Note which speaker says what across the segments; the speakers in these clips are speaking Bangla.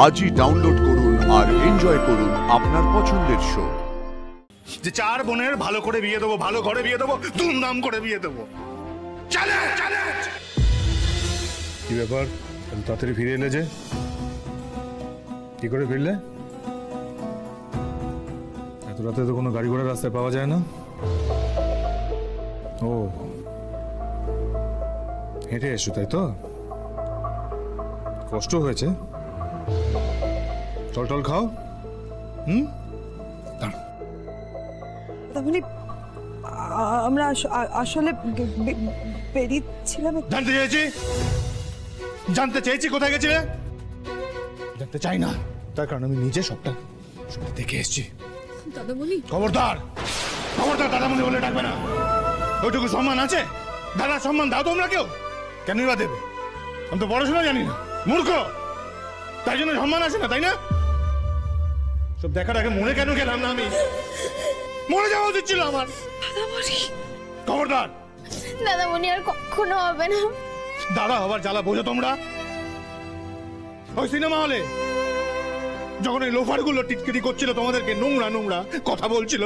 Speaker 1: আজই ডাউনলোড করুন আর এনজয় করুন আপনার পছন্দের শো।
Speaker 2: যে চার বোনের ভালো করে বিয়ে দেবো, ভালো ঘরে বিয়ে দেবো, ধুমধাম করে বিয়ে দেবো। কি ব্যাপার, এত তাড়াতাড়ি ফিরে এলে যে? কি করে ফিরলে? এত রাতে তো কোনো গাড়ি ঘোড়া রাস্তায় পাওয়া যায় না। ও, হেঁটে এসো তাই তো? কষ্ট হয়েছে? চল টল খাও।
Speaker 3: তাহলে আমরা আসলে বেরিয়েছিলাম।
Speaker 2: জানতে চেয়েছি কোথায় গেছিলে? জানতে চাই না, তার কারণ আমি নিজে সবটা দেখে এসেছি।
Speaker 4: দাদামণি,
Speaker 2: খবরদার খবরদার, দাদামণি বলে ডাকবে না। ওইটুকু সম্মান আছে? দাদা সম্মান দাও তোমরা কেউ? কেনই বা দেবে? আমি তো পড়াশোনা জানি না, মূর্খ, তাই জন্য সম্মান আছে না, তাই না? সব দেখার আগে মরে কেন গেলাম না? আমি মরে যাওয়া উচিত ছিল আমার।
Speaker 4: দাদামণি,
Speaker 2: খবরদার।
Speaker 4: দাদামণি আর কখনো হবে না।
Speaker 2: দাদা আবার জ্বালা বোঝো তোমরা। ওই সিনেমা হলে যখন এই লোফারগুলো টিটকিরি করছিল, তোমাদেরকে নোংরা নোংরা কথা বলছিল,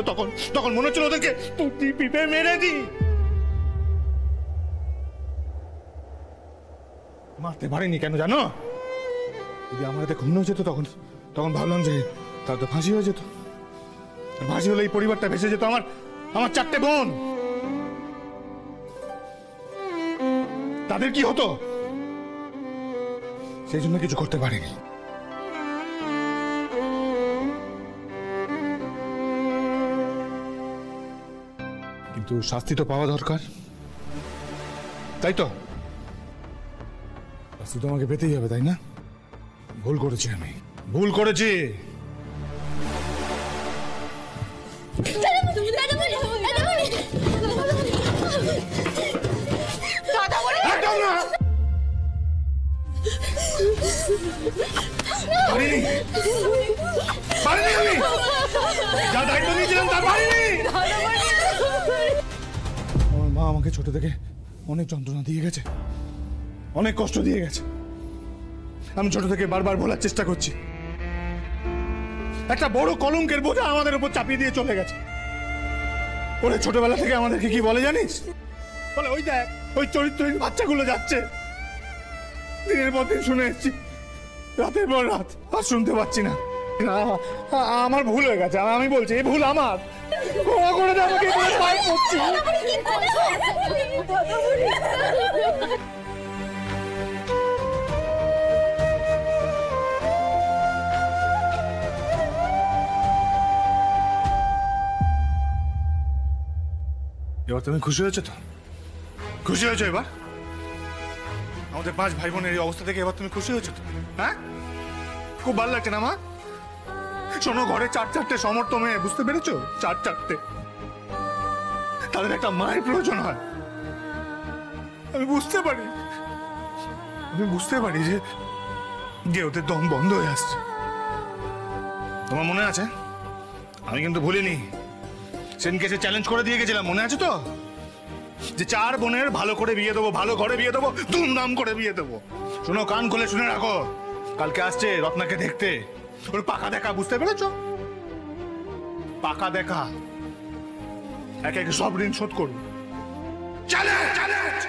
Speaker 2: তখন মনে হচ্ছিল ওদেরকে তুই পিপে মেরে দি। মারতে পারিনি কেন জানো? যদি আমার হাতে খুন হয়ে যেত তখন ভাবলাম যে তার তো ফাঁসি হয়ে যেত। ফাঁসি হলে এই পরিবারটা ভেসে যেত। আমার চারটে বোন, তাদের কি হতো? সেই জন্য কিছু করতে পারিনি। কিন্তু শাস্তি তো পাওয়া দরকার, তাই তো? শাস্তি তো আমাকে পেতেই হবে, তাই না? ভুল করেছি, আমি ভুল করেছি। পারিনি আমি, যা দায়িত্ব নিয়েছিলাম তা পারিনি। আমার মা আমাকে ছোট থেকে অনেক যন্ত্রণা দিয়ে গেছে, অনেক কষ্ট দিয়ে গেছে। আমি ছোট থেকে বারবার বলার চেষ্টা করছি। একটা বড় কলঙ্কের বোঝা আমাদের উপর চাপিয়ে দিয়ে চলে গেছে। ওরা ছোটবেলা থেকে আমাদেরকে কি বলে জানিস? বলে ওই দেখ, ওই চরিত্রহীন বাচ্চাগুলো যাচ্ছে। দিনের পর দিন শুনে এসেছি, রাতের পর রাত, আর শুনতে পাচ্ছি না। আমার ভুল হয়ে গেছে, আমি বলছি এই ভুল আমার। ক্ষমা করে দে আমাকে, পায়ে পড়ছি। এবার তুমি খুশি হয়েছো তো? খুশি হয়েছো এবার? আমাদের 5 ভাই বোনের এই অবস্থা থেকে এবার তুমি খুশি হয়েছো তো? হ্যাঁ, খুব ভালো লাগছে না মা? শোনো, ঘরে 4-4টে সমর্থ মেয়ে, বুঝতে পেরেছো? 4-4টে। তাদের একটা মায়ের প্রয়োজন হয়। আমি বুঝতে পারি যে ওদের দম বন্ধ হয়ে আসছে। তোমার মনে আছে? আমি কিন্তু ভুলিনি, সেদিনকে সে চ্যালেঞ্জ করে দিয়ে গেছিলাম, মনে আছে তো? যে 4 বোনের ভালো করে বিয়ে দেবো, ভালো ঘরে বিয়ে দেবো, ধুমধাম করে বিয়ে দেবো। শোনো, কান খুলে শুনে রাখো, কালকে আসছে রত্নাকে দেখতে। ওর পাকা দেখা, বুঝতে পেরেছো? পাকা দেখা। একে একে সব ঋণ শোধ করবো। চ্যালেঞ্জ।